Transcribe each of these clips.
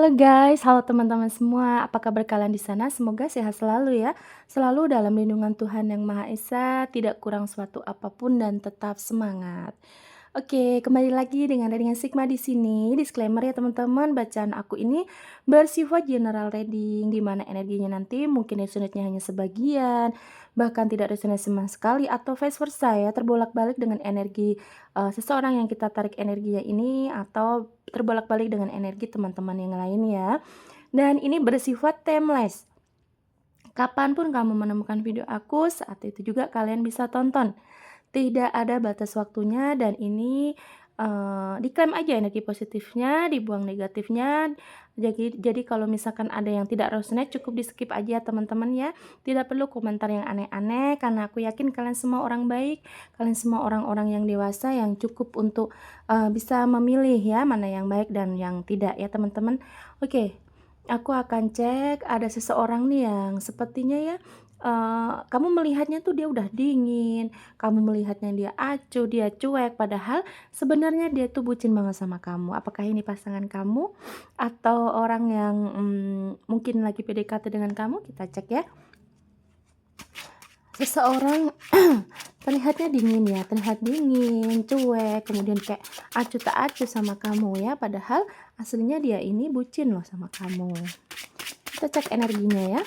Halo guys, halo teman-teman semua. Apa kabar kalian di sana? Semoga sehat selalu ya. Selalu dalam lindungan Tuhan Yang Maha Esa, tidak kurang suatu apapun dan tetap semangat. Oke, kembali lagi dengan Sigma di sini. Disclaimer ya teman-teman, bacaan aku ini bersifat general reading, di mana energinya nanti mungkin resonate-nya hanya sebagian, bahkan tidak resonate sama sekali, atau vice versa ya, terbolak-balik dengan energi seseorang yang kita tarik energinya ini, atau terbolak-balik dengan energi teman-teman yang lain ya. Dan ini bersifat timeless. Kapanpun kamu menemukan video aku, saat itu juga kalian bisa tonton. Tidak ada batas waktunya dan ini, diklaim aja energi positifnya, dibuang negatifnya. Jadi kalau misalkan ada yang tidak resonate cukup di-skip aja teman-teman ya. Tidak perlu komentar yang aneh-aneh karena aku yakin kalian semua orang baik, kalian semua orang-orang yang dewasa yang cukup untuk, bisa memilih ya mana yang baik dan yang tidak ya teman-teman. Oke, aku akan cek ada seseorang nih yang sepertinya ya, kamu melihatnya tuh dia udah dingin, kamu melihatnya dia acuh, dia cuek, padahal sebenarnya dia tuh bucin banget sama kamu. Apakah ini pasangan kamu atau orang yang, mungkin lagi PDKT dengan kamu? Kita cek ya. Seseorang terlihatnya dingin ya, terlihat dingin, cuek, kemudian kayak acuh tak acuh sama kamu ya, padahal aslinya dia ini bucin loh sama kamu. Kita cek energinya ya.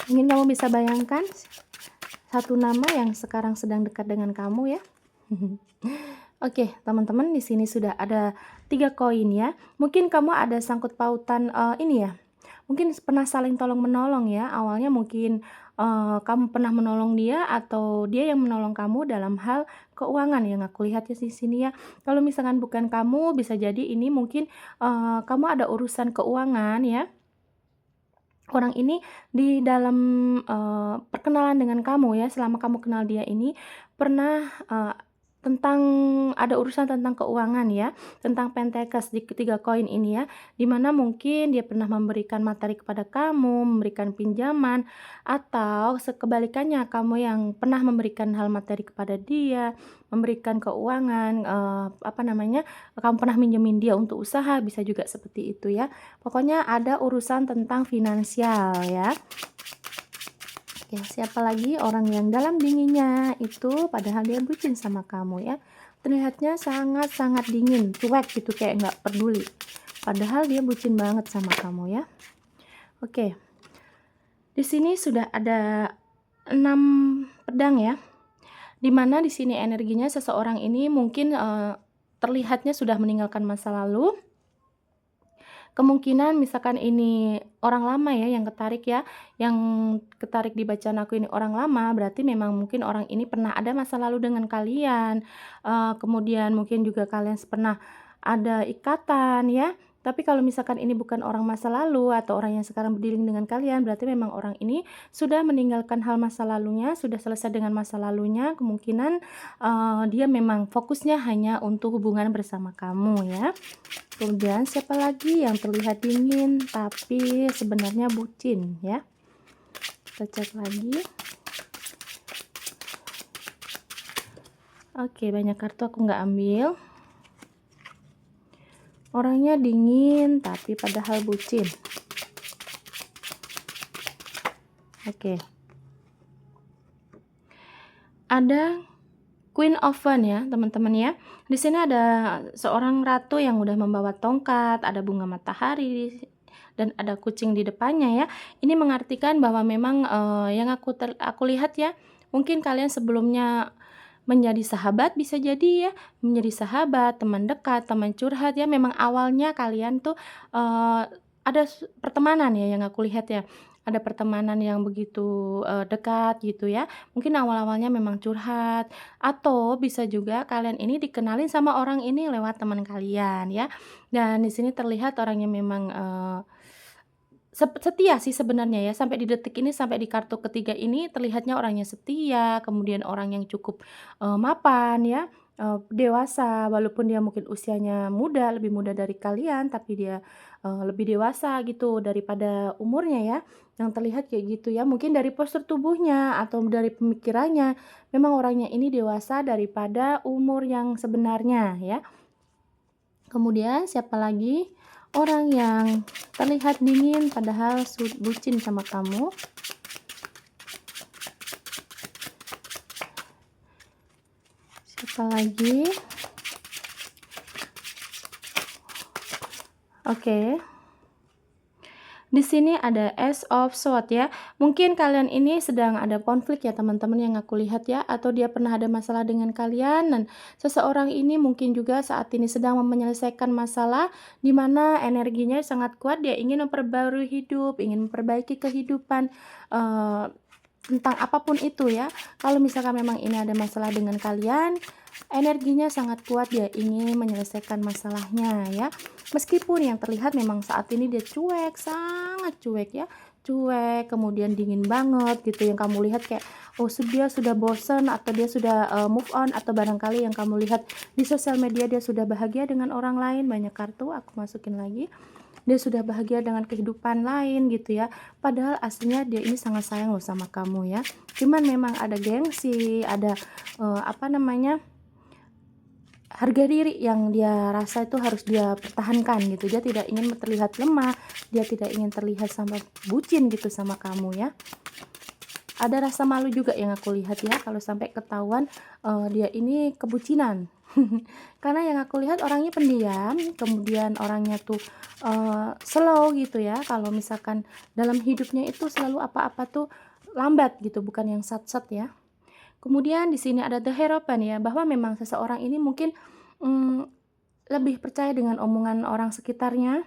Mungkin kamu bisa bayangkan satu nama yang sekarang sedang dekat dengan kamu ya. Oke, teman-teman, di sini sudah ada 3 koin ya. Mungkin kamu ada sangkut pautan ini ya. Mungkin pernah saling tolong-menolong ya. Awalnya mungkin kamu pernah menolong dia atau dia yang menolong kamu dalam hal keuangan yang aku lihat ya di sini ya. Kalau misalkan bukan kamu, bisa jadi ini mungkin kamu ada urusan keuangan ya. Orang ini di dalam, perkenalan dengan kamu ya, selama kamu kenal dia ini pernah, tentang ada urusan tentang keuangan ya, tentang Pentacle di ketiga koin ini ya, di mana mungkin dia pernah memberikan materi kepada kamu, memberikan pinjaman, atau sekebalikannya kamu yang pernah memberikan hal materi kepada dia, memberikan keuangan, apa namanya, kamu pernah minjemin dia untuk usaha, bisa juga seperti itu ya. Pokoknya ada urusan tentang finansial ya. Oke, siapa lagi orang yang dalam dinginnya itu padahal dia bucin sama kamu ya. Terlihatnya sangat-sangat dingin, cuek gitu kayak nggak peduli. Padahal dia bucin banget sama kamu ya. Oke. Di sini sudah ada 6 pedang ya. Dimana di sini energinya seseorang ini mungkin terlihatnya sudah meninggalkan masa lalu. Kemungkinan misalkan ini orang lama ya yang ketarik ya, yang ketarik di bacaan aku ini orang lama, berarti memang mungkin orang ini pernah ada masa lalu dengan kalian, kemudian mungkin juga kalian pernah ada ikatan ya. Tapi kalau misalkan ini bukan orang masa lalu atau orang yang sekarang berdiri dengan kalian, berarti memang orang ini sudah meninggalkan hal masa lalunya, sudah selesai dengan masa lalunya, kemungkinan, dia memang fokusnya hanya untuk hubungan bersama kamu ya. Kemudian siapa lagi yang terlihat dingin tapi sebenarnya bucin ya? Kita cek lagi. Oke, banyak kartu aku nggak ambil. Orangnya dingin tapi padahal bucin. Oke. Ada Queen of Wands ya, teman-teman ya. Di sini ada seorang ratu yang udah membawa tongkat, ada bunga matahari dan ada kucing di depannya ya. Ini mengartikan bahwa memang yang aku lihat ya, mungkin kalian sebelumnya menjadi sahabat, bisa jadi ya, menjadi sahabat, teman dekat, teman curhat ya. Memang awalnya kalian tuh ada pertemanan ya yang aku lihat ya. Ada pertemanan yang begitu dekat gitu ya. Mungkin awal-awalnya memang curhat, atau bisa juga kalian ini dikenalin sama orang ini lewat teman kalian ya. Dan di sini terlihat orangnya memang setia sih sebenarnya ya, sampai di detik ini, sampai di kartu ketiga ini terlihatnya orangnya setia, kemudian orang yang cukup, mapan ya, dewasa, walaupun dia mungkin usianya muda, lebih muda dari kalian, tapi dia, lebih dewasa gitu daripada umurnya ya, yang terlihat kayak gitu ya. Mungkin dari postur tubuhnya atau dari pemikirannya, memang orangnya ini dewasa daripada umur yang sebenarnya ya. Kemudian siapa lagi? Orang yang terlihat dingin padahal bucin sama kamu. Siapa lagi? Oke. Di sini ada Ace of Swords ya. Mungkin kalian ini sedang ada konflik ya teman-teman yang aku lihat ya, atau dia pernah ada masalah dengan kalian, dan seseorang ini mungkin juga saat ini sedang menyelesaikan masalah di mana energinya sangat kuat, dia ingin memperbarui hidup, ingin memperbaiki kehidupan tentang apapun itu ya. Kalau misalkan memang ini ada masalah dengan kalian, energinya sangat kuat, dia ingin menyelesaikan masalahnya ya. Meskipun yang terlihat memang saat ini dia cuek, sangat cuek ya. Cuek, kemudian dingin banget gitu. Yang kamu lihat kayak, oh dia sudah bosen, atau dia sudah move on, atau barangkali yang kamu lihat di sosial media dia sudah bahagia dengan orang lain. Banyak kartu, aku masukin lagi. Dia sudah bahagia dengan kehidupan lain gitu ya. Padahal aslinya dia ini sangat sayang loh sama kamu ya. Cuman memang ada gengsi, ada apa namanya, harga diri yang dia rasa itu harus dia pertahankan gitu. Dia tidak ingin terlihat lemah, dia tidak ingin terlihat sampai bucin gitu sama kamu ya. Ada rasa malu juga yang aku lihat ya, kalau sampai ketahuan dia ini kebucinan. Karena yang aku lihat orangnya pendiam, kemudian orangnya tuh slow gitu ya. Kalau misalkan dalam hidupnya itu selalu apa-apa tuh lambat gitu, bukan yang sat-sat ya. Kemudian di sini ada The Hierophant ya, bahwa memang seseorang ini mungkin lebih percaya dengan omongan orang sekitarnya.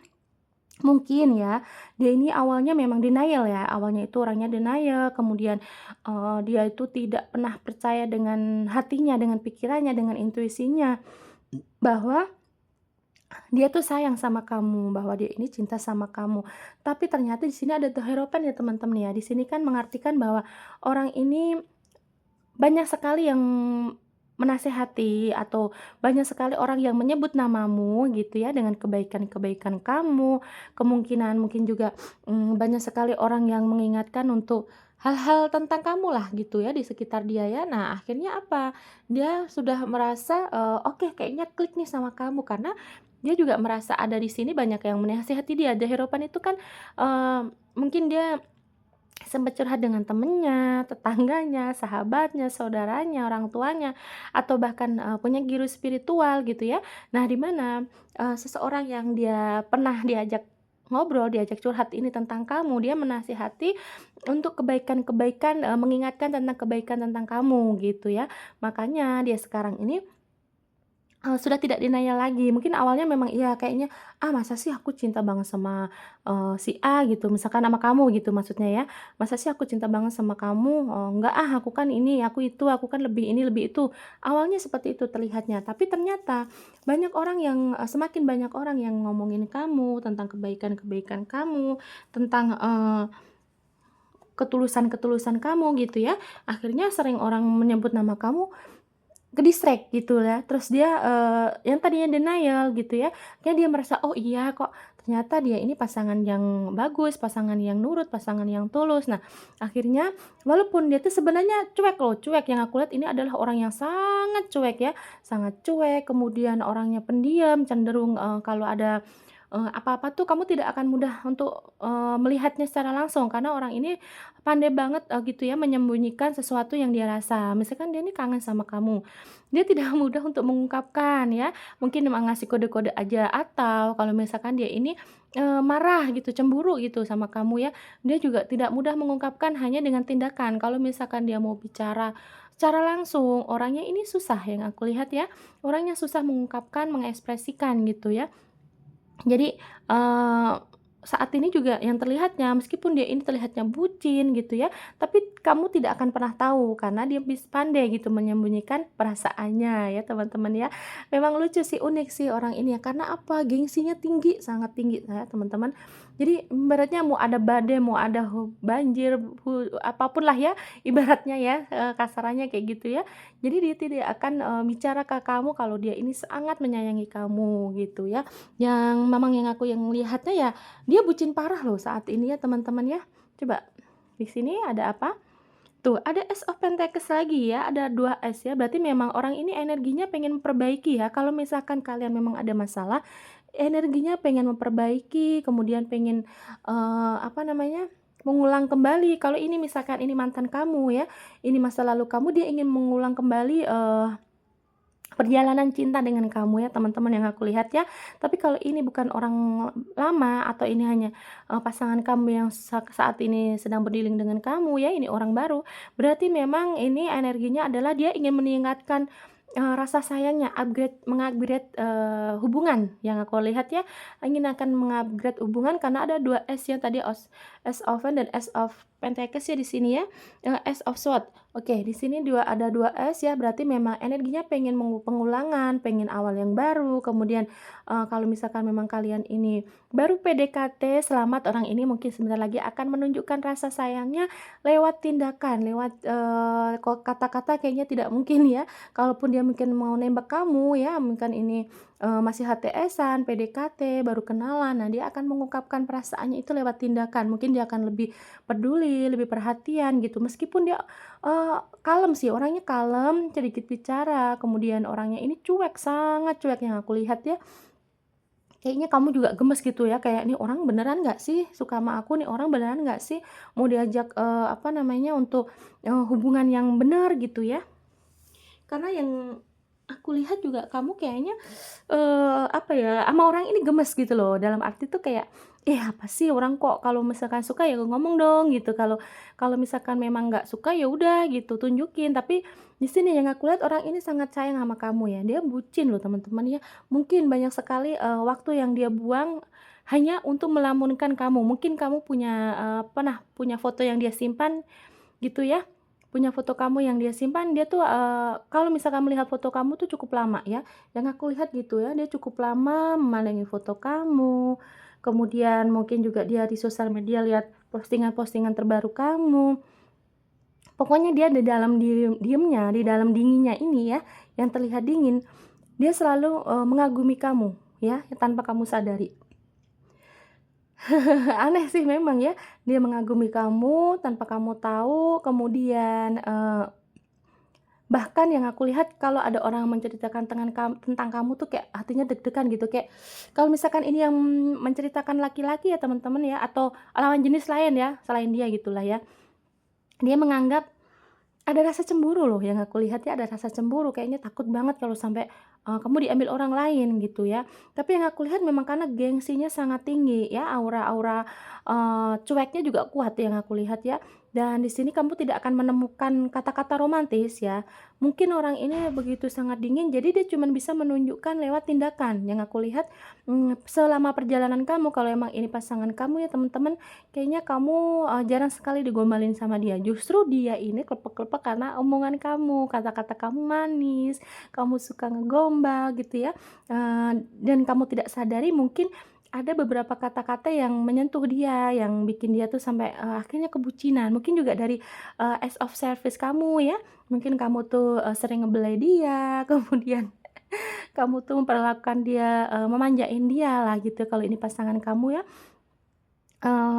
Mungkin ya, dia ini awalnya memang denial ya, awalnya itu orangnya denial, kemudian dia itu tidak pernah percaya dengan hatinya, dengan pikirannya, dengan intuisinya, bahwa dia tuh sayang sama kamu, bahwa dia ini cinta sama kamu. Tapi ternyata di sini ada The Hierophant ya teman-teman ya. Di sini kan mengartikan bahwa orang ini banyak sekali yang menasehati, atau banyak sekali orang yang menyebut namamu gitu ya dengan kebaikan-kebaikan kamu. Kemungkinan mungkin juga banyak sekali orang yang mengingatkan untuk hal-hal tentang kamu lah gitu ya di sekitar dia ya. Nah, akhirnya apa? Dia sudah merasa oke, kayaknya klik nih sama kamu, karena dia juga merasa ada di sini banyak yang menasehati dia. The Hierophant itu kan mungkin dia sempat curhat dengan temennya, tetangganya, sahabatnya, saudaranya, orang tuanya, atau bahkan punya guru spiritual gitu ya. Nah, di mana seseorang yang dia pernah diajak ngobrol, diajak curhat ini tentang kamu, dia menasihati untuk kebaikan-kebaikan, mengingatkan tentang kebaikan tentang kamu gitu ya. Makanya dia sekarang ini sudah tidak denial lagi. Mungkin awalnya memang iya kayaknya, "Ah, masa sih aku cinta banget sama si A," gitu, misalkan sama kamu gitu maksudnya ya. "Masa sih aku cinta banget sama kamu? Enggak ah, aku kan ini, aku itu, aku kan lebih ini, lebih itu." Awalnya seperti itu terlihatnya, tapi ternyata banyak orang yang semakin banyak orang yang ngomongin kamu, tentang kebaikan-kebaikan kamu, tentang ketulusan-ketulusan kamu gitu ya. Akhirnya sering orang menyebut nama kamu, ke-distract gitu ya, terus dia yang tadinya denial gitu ya, dia merasa, "Oh iya kok, ternyata dia ini pasangan yang bagus, pasangan yang nurut, pasangan yang tulus." Nah, akhirnya walaupun dia tuh sebenarnya cuek loh, cuek, yang aku lihat ini adalah orang yang sangat cuek ya, sangat cuek, kemudian orangnya pendiam, cenderung kalau ada apa-apa tuh kamu tidak akan mudah untuk melihatnya secara langsung, karena orang ini pandai banget gitu ya menyembunyikan sesuatu yang dia rasa. Misalkan dia ini kangen sama kamu, dia tidak mudah untuk mengungkapkan ya, mungkin emang ngasih kode-kode aja, atau kalau misalkan dia ini marah gitu, cemburu gitu sama kamu ya, dia juga tidak mudah mengungkapkan, hanya dengan tindakan. Kalau misalkan dia mau bicara secara langsung, orangnya ini susah yang aku lihat ya, orangnya susah mengungkapkan, mengekspresikan gitu ya. Jadi, saat ini juga yang terlihatnya, meskipun dia ini terlihatnya bucin gitu ya, tapi kamu tidak akan pernah tahu karena dia pandai gitu menyembunyikan perasaannya ya teman-teman ya. Memang lucu sih, unik sih orang ini ya, karena apa, gengsinya tinggi, sangat tinggi ya teman-teman. Jadi ibaratnya mau ada badai, mau ada banjir, apapun lah ya ibaratnya ya, kasarannya kayak gitu ya. Jadi dia tidak akan bicara ke kamu kalau dia ini sangat menyayangi kamu gitu ya. Yang memang yang aku yang lihatnya ya, dia bucin parah loh saat ini ya teman-teman ya. Coba, di sini ada apa? Tuh, ada Ace of Pentacles lagi ya, ada 2 Ace ya, berarti memang orang ini energinya pengen memperbaiki ya. Kalau misalkan kalian memang ada masalah, energinya pengen memperbaiki, kemudian pengen, apa namanya, mengulang kembali. Kalau ini misalkan ini mantan kamu ya, ini masa lalu kamu, dia ingin mengulang kembali, perjalanan cinta dengan kamu ya teman-teman yang aku lihat ya. Tapi kalau ini bukan orang lama atau ini hanya, pasangan kamu yang saat ini sedang berdilin dengan kamu ya, ini orang baru, berarti memang ini energinya adalah dia ingin meningkatkan, rasa sayangnya, mengupgrade hubungan yang aku lihat ya, ingin akan mengupgrade hubungan karena ada 2 S ya tadi, Ace of Wands dan Ace of Pentacles ya di sini ya, Ace of Swords. Oke, di sini ada 2 S ya, berarti memang energinya pengen pengulangan, pengen awal yang baru, kemudian, kalau misalkan memang kalian ini baru PDKT, selamat, orang ini mungkin sebentar lagi akan menunjukkan rasa sayangnya lewat tindakan, lewat, kata-kata kayaknya tidak mungkin ya, kalaupun dia mungkin mau nembak kamu ya, mungkin ini, masih HTS-an, PDKT, baru kenalan, nah dia akan mengungkapkan perasaannya itu lewat tindakan, mungkin dia akan lebih peduli, lebih perhatian gitu, meskipun dia kalem sih, orangnya kalem, sedikit bicara, kemudian orangnya ini cuek, sangat cuek yang aku lihat ya. Kayaknya kamu juga gemes gitu ya, kayak, "Nih orang beneran nggak sih suka sama aku? Nih orang beneran nggak sih mau diajak, apa namanya, untuk, hubungan yang bener?" Gitu ya. Karena yang aku lihat juga kamu kayaknya, apa ya, sama orang ini gemes gitu loh, dalam arti tuh kayak, "Eh, apa sih orang kok kalau misalkan suka ya ngomong dong," gitu, kalau kalau misalkan memang nggak suka ya udah gitu, tunjukin. Tapi di sini yang aku lihat orang ini sangat sayang sama kamu ya, dia bucin loh teman-teman ya. Mungkin banyak sekali, waktu yang dia buang hanya untuk melamunkan kamu. Mungkin kamu punya, pernah punya foto yang dia simpan gitu ya, punya foto kamu yang dia simpan, dia tuh, kalau misalkan melihat foto kamu tuh cukup lama ya, yang aku lihat gitu ya, dia cukup lama memandangi foto kamu, kemudian mungkin juga dia di sosial media lihat postingan-postingan terbaru kamu. Pokoknya dia di dalam diemnya, di dalam dinginnya ini ya, yang terlihat dingin, dia selalu, mengagumi kamu ya, tanpa kamu sadari. Aneh sih memang ya, dia mengagumi kamu tanpa kamu tahu, kemudian, bahkan yang aku lihat kalau ada orang menceritakan tentang kamu tuh kayak hatinya deg-degan gitu, kayak kalau misalkan ini yang menceritakan laki-laki ya teman-teman ya, atau lawan jenis lain ya, selain dia gitulah ya, dia menganggap ada rasa cemburu loh yang aku lihat ya, ada rasa cemburu, kayaknya takut banget kalau sampai, kamu diambil orang lain gitu ya. Tapi yang aku lihat memang karena gengsinya sangat tinggi ya, aura-aura, cueknya juga kuat yang aku lihat ya. Dan di sini kamu tidak akan menemukan kata-kata romantis ya. Mungkin orang ini begitu sangat dingin, jadi dia cuma bisa menunjukkan lewat tindakan. Yang aku lihat, selama perjalanan kamu, kalau emang ini pasangan kamu ya teman-teman, kayaknya kamu, jarang sekali digombalin sama dia. Justru dia ini klepek-klepek karena omongan kamu, kata-kata kamu manis, kamu suka ngegombal gitu ya, dan kamu tidak sadari mungkin ada beberapa kata-kata yang menyentuh dia, yang bikin dia tuh sampai, akhirnya kebucinan. Mungkin juga dari, acts of service kamu ya, mungkin kamu tuh, sering ngebelai dia, kemudian kamu tuh memperlakukan dia, memanjain dia lah gitu kalau ini pasangan kamu ya.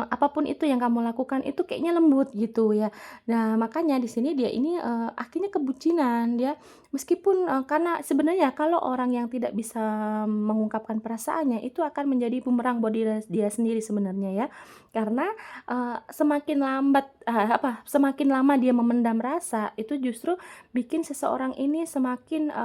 Apa itu yang kamu lakukan itu kayaknya lembut gitu ya. Nah makanya di sini dia ini, akhirnya kebucinan dia meskipun, karena sebenarnya kalau orang yang tidak bisa mengungkapkan perasaannya itu akan menjadi bumerang buat dia sendiri sebenarnya ya. Karena, semakin lambat semakin lama dia memendam rasa itu justru bikin seseorang ini semakin,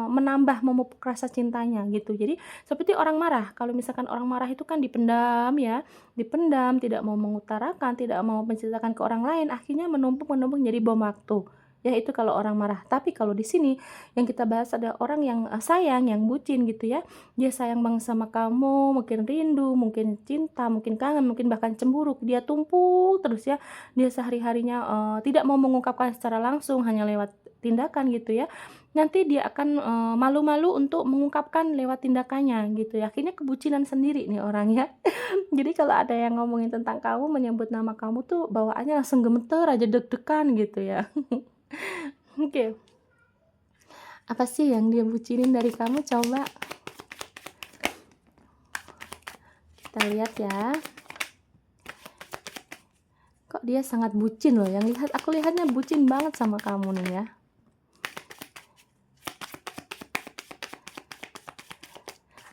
menambah memupuk rasa cintanya gitu. Jadi seperti orang marah, kalau misalkan orang marah itu kan dipendam ya, dipendam, tidak mau mengutarakan, tidak mau menceritakan ke orang lain, akhirnya menumpuk-menumpuk jadi bom waktu. Ya itu kalau orang marah. Tapi kalau di sini yang kita bahas ada orang yang, sayang, yang bucin gitu ya. Dia sayang banget sama kamu, mungkin rindu, mungkin cinta, mungkin kangen, mungkin bahkan cemburu. Dia tumpuk terus ya. Dia sehari-harinya, tidak mau mengungkapkan secara langsung, hanya lewat tindakan gitu ya. Nanti dia akan, malu-malu untuk mengungkapkan lewat tindakannya gitu ya. Akhirnya kebucinan sendiri nih orang ya. Jadi kalau ada yang ngomongin tentang kamu, menyebut nama kamu tuh bawaannya langsung gemeter aja, deg-degan gitu ya. Oke, apa sih yang dia bucinin dari kamu coba kita lihat ya. kok dia sangat bucin loh, aku lihatnya bucin banget sama kamu nih ya.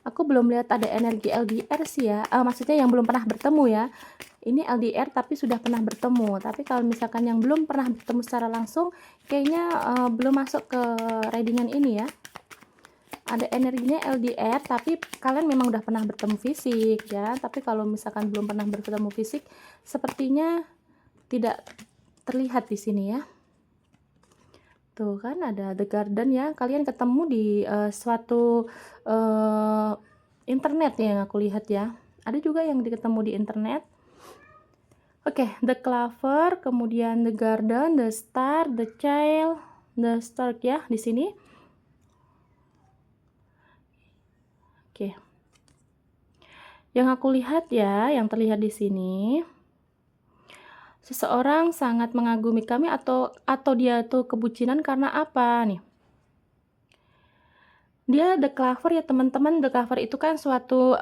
Aku belum lihat ada energi LDR sih ya, maksudnya yang belum pernah bertemu ya. Ini LDR tapi sudah pernah bertemu, tapi kalau misalkan yang belum pernah bertemu secara langsung, kayaknya belum masuk ke readingan ini ya. Ada energinya LDR, tapi kalian memang udah pernah bertemu fisik ya. Tapi kalau misalkan belum pernah bertemu fisik, sepertinya tidak terlihat di sini ya. Tuh kan ada The Garden ya, kalian ketemu di suatu internet ya, yang aku lihat ya. Ada juga yang ketemu di internet. Oke, The Clover, kemudian The Garden, The Star, The Child, The Stork ya di sini. Oke. Yang aku lihat ya, yang terlihat di sini, seseorang sangat mengagumi kami atau dia tuh kebucinan karena apa nih? Dia The Clover ya teman-teman, The Clover itu kan suatu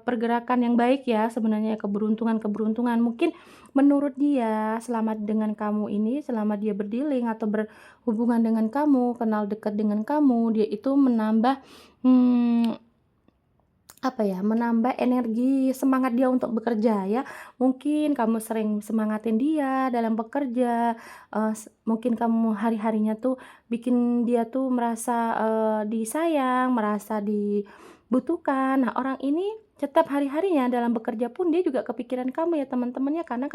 pergerakan yang baik ya sebenarnya, keberuntungan. Mungkin menurut dia selama dengan kamu ini, selama dia berdealing atau berhubungan dengan kamu, kenal dekat dengan kamu, dia itu menambah menambah energi semangat dia untuk bekerja ya. Mungkin kamu sering semangatin dia dalam bekerja, mungkin kamu hari-harinya tuh bikin dia tuh merasa disayang, merasa dibutuhkan. Nah, orang ini setiap hari-harinya dalam bekerja pun dia juga kepikiran kamu ya teman-teman ya, karena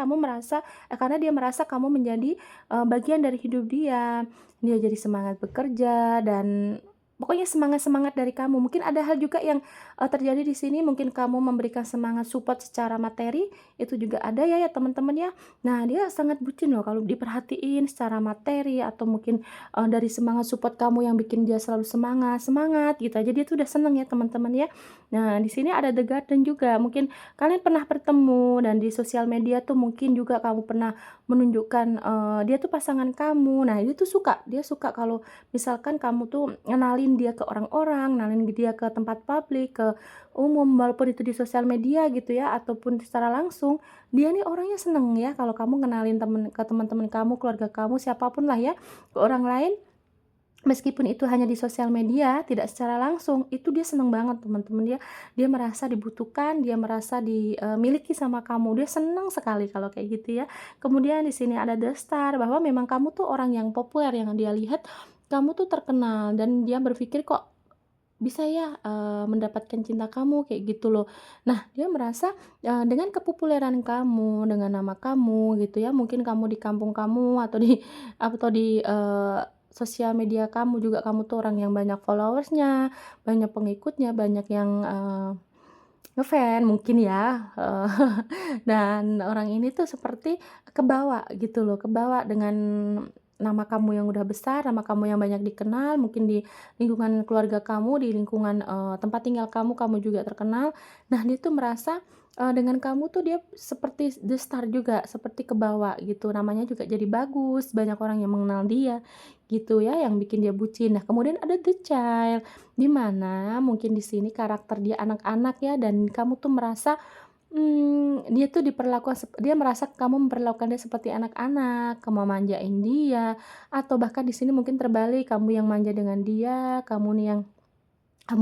dia merasa kamu menjadi bagian dari hidup dia. Dia jadi semangat bekerja dan pokoknya semangat-semangat dari kamu. Mungkin ada hal juga yang terjadi di sini, mungkin kamu memberikan semangat support secara materi, itu juga ada ya teman-teman ya. Nah, dia sangat bucin loh kalau diperhatiin secara materi atau mungkin dari semangat support kamu yang bikin dia selalu semangat gitu aja, dia tuh udah seneng ya teman-teman ya. Nah, di sini ada The Garden juga. Mungkin kalian pernah bertemu dan di sosial media tuh mungkin juga kamu pernah menunjukkan dia tuh pasangan kamu. Nah, dia suka kalau misalkan kamu tuh ngenalin dia ke orang-orang, ngenalin dia ke tempat publik, ke umum, walaupun itu di sosial media gitu ya, ataupun secara langsung, dia nih orangnya seneng ya kalau kamu ngenalin ke teman-teman kamu, keluarga kamu, siapapun lah ya, ke orang lain. Meskipun itu hanya di sosial media, tidak secara langsung, itu dia seneng banget teman-teman. Dia merasa dibutuhkan, dia merasa dimiliki sama kamu. Dia seneng sekali kalau kayak gitu ya. Kemudian di sini ada The Star, bahwa memang kamu tuh orang yang populer, yang dia lihat kamu tuh terkenal dan dia berpikir kok bisa ya mendapatkan cinta kamu kayak gitu loh. Nah, dia merasa dengan kepopuleran kamu, dengan nama kamu gitu ya, mungkin kamu di kampung kamu atau di sosial media kamu juga, kamu tuh orang yang banyak followersnya, banyak pengikutnya, banyak yang ngefan mungkin ya, dan orang ini tuh seperti kebawa gitu loh, kebawa dengan nama kamu yang udah besar, nama kamu yang banyak dikenal, mungkin di lingkungan keluarga kamu, di lingkungan tempat tinggal kamu, kamu juga terkenal. Nah, dia tuh merasa dengan kamu tuh dia seperti the star juga, seperti kebawa gitu, namanya juga jadi bagus, banyak orang yang mengenal dia gitu ya, yang bikin dia bucin. Nah, kemudian ada the child, di mana mungkin di sini karakter dia anak-anak ya, dan kamu tuh merasa dia tuh dia merasa kamu memperlakukan dia seperti anak-anak, kamu manjain dia, atau bahkan di sini mungkin terbalik, kamu yang manja dengan dia, kamu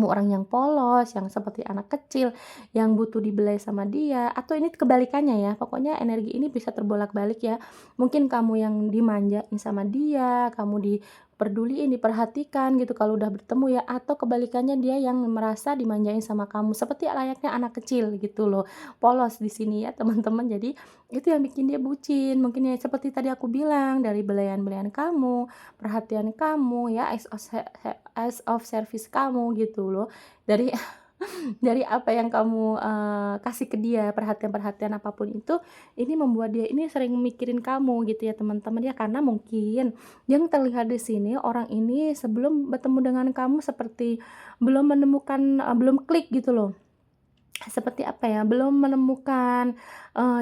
orang yang polos, yang seperti anak kecil, yang butuh dibelai sama dia, atau ini kebalikannya ya, pokoknya energi ini bisa terbolak-balik ya. Mungkin kamu yang dimanjain sama dia, kamu diperduliin, diperhatikan gitu kalau udah bertemu ya, atau kebalikannya dia yang merasa dimanjain sama kamu, seperti layaknya anak kecil gitu loh, polos di sini ya teman-teman. Jadi itu yang bikin dia bucin, mungkin ya seperti tadi aku bilang, dari belayan-belayan kamu, perhatian kamu ya, acts of service kamu gitu loh, dari dari apa yang kamu kasih ke dia, perhatian-perhatian apapun itu, ini membuat dia ini sering mikirin kamu gitu ya teman-teman ya. Karena mungkin yang terlihat di sini, orang ini sebelum bertemu dengan kamu seperti belum menemukan, belum klik gitu loh. Seperti apa ya, belum menemukan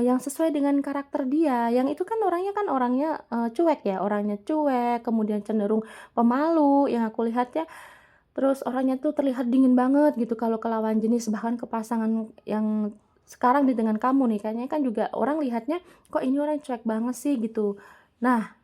yang sesuai dengan karakter dia, yang itu kan orangnya cuek ya, orangnya cuek, kemudian cenderung pemalu yang aku lihat ya. Terus orangnya tuh terlihat dingin banget gitu kalau ke lawan jenis, bahkan ke pasangan yang sekarang dengan kamu nih, kayaknya kan juga orang lihatnya, "Kok ini orang cuek banget sih?" Gitu. Nah,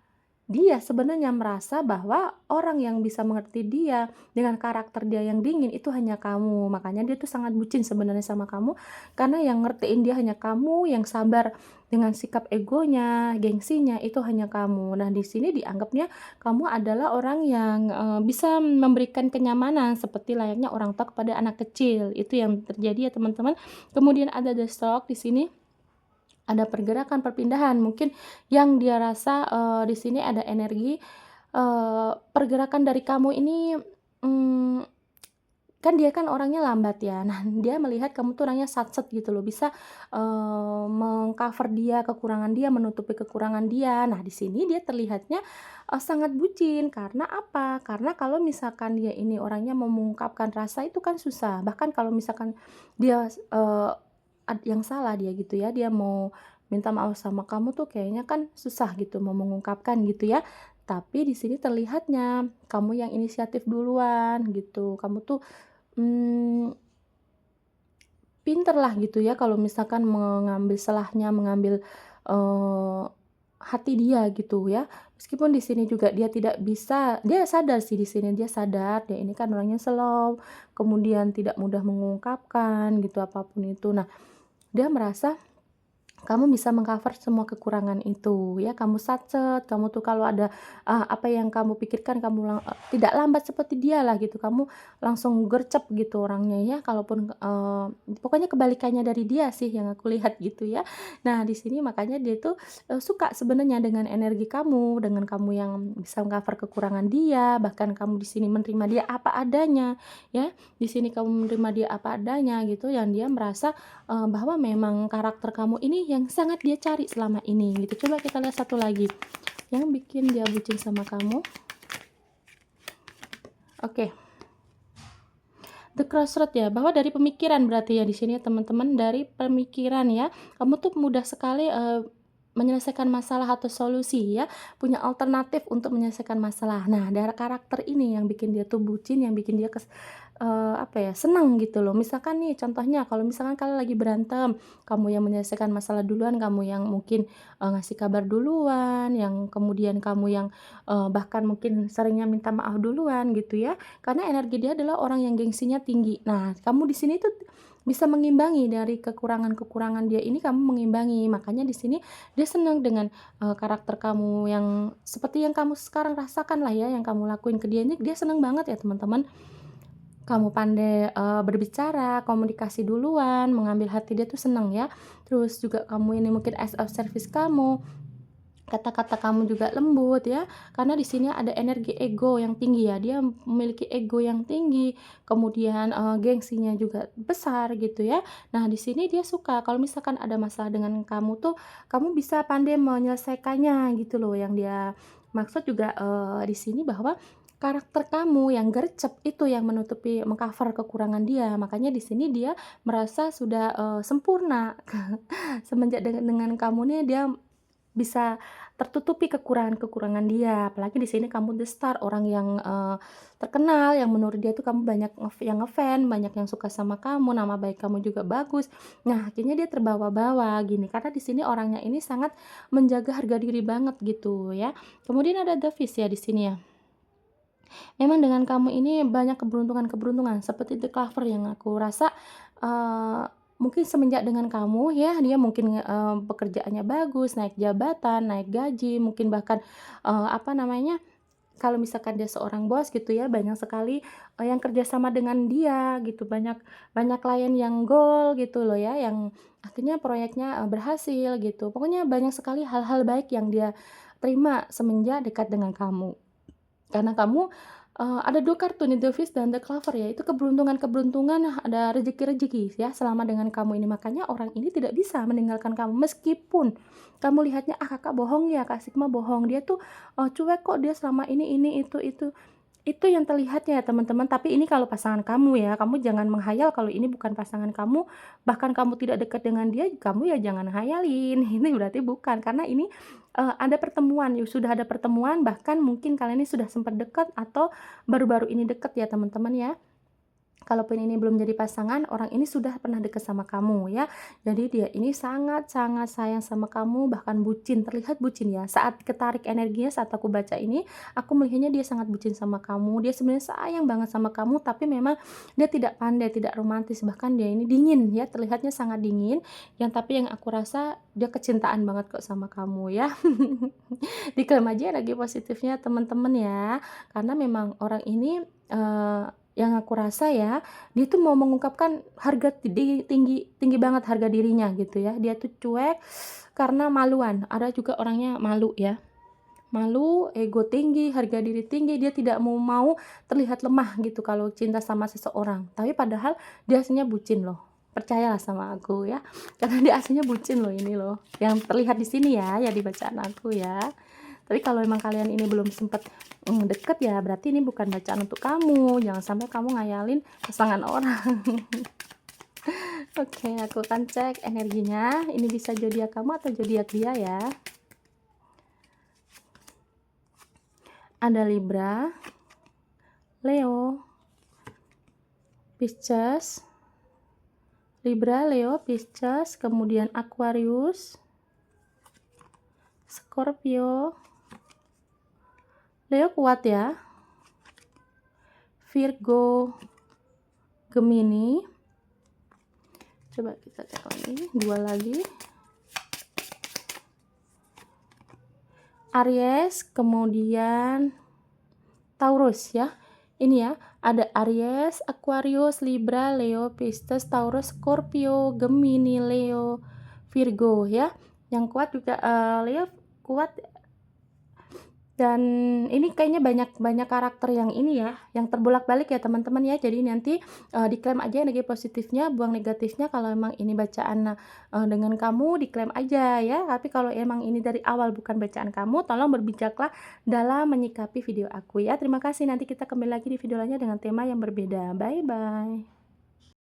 dia sebenarnya merasa bahwa orang yang bisa mengerti dia dengan karakter dia yang dingin itu hanya kamu. Makanya dia tuh sangat bucin sebenarnya sama kamu, karena yang ngertiin dia hanya kamu, yang sabar dengan sikap egonya, gengsinya itu hanya kamu. Nah, di sini dianggapnya kamu adalah orang yang bisa memberikan kenyamanan seperti layaknya orang tua kepada anak kecil. Itu yang terjadi ya, teman-teman. Kemudian ada the stroke di sini. Ada pergerakan, perpindahan, mungkin yang dia rasa, di sini ada energi, pergerakan dari kamu ini, mmm, kan dia kan orangnya lambat ya. Nah, dia melihat kamu tuh orangnya satset gitu loh, bisa, meng-cover dia, kekurangan dia, menutupi kekurangan dia. Nah, di sini dia terlihatnya, sangat bucin, karena apa? Karena kalau misalkan dia ini orangnya mau mengungkapkan rasa itu kan susah. Bahkan kalau misalkan dia, yang salah dia gitu ya, dia mau minta maaf sama kamu tuh kayaknya kan susah gitu mau mengungkapkan gitu ya. Tapi di sini terlihatnya kamu yang inisiatif duluan gitu. Kamu tuh, mmm, pinter lah gitu ya kalau misalkan mengambil salahnya, mengambil, eee, hati dia gitu ya. Meskipun di sini juga dia tidak bisa, dia sadar sih di sini, dia sadar dia ini kan orangnya slow, kemudian tidak mudah mengungkapkan gitu apapun itu. Nah, dia merasa kamu bisa meng-cover semua kekurangan itu ya, kamu satset, kamu tuh kalau ada, apa yang kamu pikirkan kamu tidak lambat seperti dia lah gitu, kamu langsung gercep gitu orangnya ya, kalaupun, pokoknya kebalikannya dari dia sih yang aku lihat gitu ya. Nah, di sini makanya dia tuh, suka sebenarnya dengan energi kamu, dengan kamu yang bisa meng-cover kekurangan dia, bahkan kamu di sini menerima dia apa adanya ya, di sini kamu menerima dia apa adanya gitu, yang dia merasa bahwa memang karakter kamu ini yang sangat dia cari selama ini gitu. Coba kita lihat satu lagi, yang bikin dia bucin sama kamu. Oke, the crossroad ya, bahwa dari pemikiran berarti ya di sini ya teman-teman, dari pemikiran ya. Kamu tuh mudah sekali, menyelesaikan masalah atau solusi ya, punya alternatif untuk menyelesaikan masalah. Nah, dari karakter ini yang bikin dia tuh bucin, yang bikin dia apa ya, senang gitu loh. Misalkan nih contohnya kalau misalkan kalian lagi berantem, kamu yang menyelesaikan masalah duluan, kamu yang mungkin, ngasih kabar duluan, yang kemudian kamu yang, bahkan mungkin seringnya minta maaf duluan gitu ya, karena energi dia adalah orang yang gengsinya tinggi. Nah, kamu di sini tuh bisa mengimbangi dari kekurangan-kekurangan dia ini, kamu mengimbangi. Makanya di sini dia senang dengan, karakter kamu yang seperti yang kamu sekarang rasakan lah ya, yang kamu lakuin ke dia ini, dia senang banget ya teman-teman. Kamu pandai, berbicara, komunikasi duluan, mengambil hati dia tuh seneng ya. Terus juga kamu ini mungkin as of service kamu, kata-kata kamu juga lembut ya, karena di sini ada energi ego yang tinggi ya, dia memiliki ego yang tinggi, kemudian, gengsinya juga besar gitu ya. Nah, di sini dia suka kalau misalkan ada masalah dengan kamu tuh, kamu bisa pandai menyelesaikannya gitu loh, yang dia maksud juga, di sini bahwa karakter kamu yang gercep itu yang menutupi, meng-cover kekurangan dia, makanya di sini dia merasa sudah, sempurna semenjak dengan kamu nih dia bisa tertutupi kekurangan-kekurangan dia, apalagi di sini kamu the star, orang yang, terkenal, yang menurut dia tuh kamu banyak yang ngefan, banyak yang suka sama kamu, nama baik kamu juga bagus. Nah, akhirnya dia terbawa-bawa gini, karena di sini orangnya ini sangat menjaga harga diri banget gitu ya. Kemudian ada the fish ya di sini ya. Memang dengan kamu ini banyak keberuntungan-keberuntungan seperti The Clover yang aku rasa, mungkin semenjak dengan kamu ya, dia mungkin, pekerjaannya bagus, naik jabatan, naik gaji, mungkin bahkan, apa namanya, kalau misalkan dia seorang bos gitu ya, banyak sekali, yang kerjasama dengan dia gitu, banyak banyak klien yang goal gitu loh ya, yang akhirnya proyeknya, berhasil gitu. Pokoknya banyak sekali hal-hal baik yang dia terima semenjak dekat dengan kamu. Karena kamu, ada 2 kartu nih, The Fish dan The Clover ya, itu keberuntungan-keberuntungan, ada rezeki-rezeki ya selama dengan kamu ini. Makanya orang ini tidak bisa meninggalkan kamu meskipun kamu lihatnya, "Ah, Kakak bohong ya, Kak Sigma bohong, dia tuh, cuek kok dia selama ini, itu." Itu yang terlihatnya ya teman-teman, tapi ini kalau pasangan kamu ya, kamu jangan menghayal kalau ini bukan pasangan kamu, bahkan kamu tidak dekat dengan dia, kamu ya jangan hayalin, ini berarti bukan, karena ini, ada pertemuan, sudah ada pertemuan, bahkan mungkin kalian ini sudah sempat dekat atau baru-baru ini dekat ya teman-teman ya. kalaupun ini belum jadi pasangan, orang ini sudah pernah dekat sama kamu ya. Jadi dia ini sangat-sangat sayang sama kamu, bahkan bucin, terlihat bucin ya. Saat ketarik energinya, saat aku baca ini, aku melihatnya dia sangat bucin sama kamu. Dia sebenarnya sayang banget sama kamu, tapi memang dia tidak pandai, tidak romantis, bahkan dia ini dingin ya, terlihatnya sangat dingin. Tapi yang aku rasa dia kecintaan banget kok sama kamu ya. Diklaim aja energi positifnya teman-teman ya. Karena memang orang ini yang aku rasa ya, dia tuh mau mengungkapkan harga tinggi banget harga dirinya gitu ya. Dia tuh cuek karena maluan. Ada juga orangnya malu ya. Malu, ego tinggi, harga diri tinggi, dia tidak mau terlihat lemah gitu kalau cinta sama seseorang. Tapi padahal dia aslinya bucin loh. Percayalah sama aku ya. Karena dia aslinya bucin loh ini loh. Yang terlihat di sini ya di bacaan aku ya. Tapi kalau memang kalian ini belum sempat deket ya, berarti ini bukan bacaan untuk kamu. Jangan sampai kamu ngayalin pasangan orang. Oke, aku akan cek energinya. Ini bisa zodiak kamu atau zodiak dia ya. Ada Libra, Leo, Pisces, Libra, Leo, Pisces, kemudian Aquarius, Scorpio, Leo kuat ya, Virgo, Gemini. Coba kita cek lagi, 2 lagi. Aries, kemudian Taurus ya. Ini ya, ada Aries, Aquarius, Libra, Leo, Pisces, Taurus, Scorpio, Gemini, Leo, Virgo ya. Yang kuat juga Leo kuat. Dan ini kayaknya banyak karakter yang ini ya, yang terbolak-balik ya teman-teman ya. Jadi nanti diklaim aja energi positifnya, buang negatifnya. Kalau emang ini bacaan dengan kamu, diklaim aja ya. Tapi kalau emang ini dari awal bukan bacaan kamu, tolong berbijaklah dalam menyikapi video aku ya. Terima kasih, nanti kita kembali lagi di video lainnya dengan tema yang berbeda. Bye bye.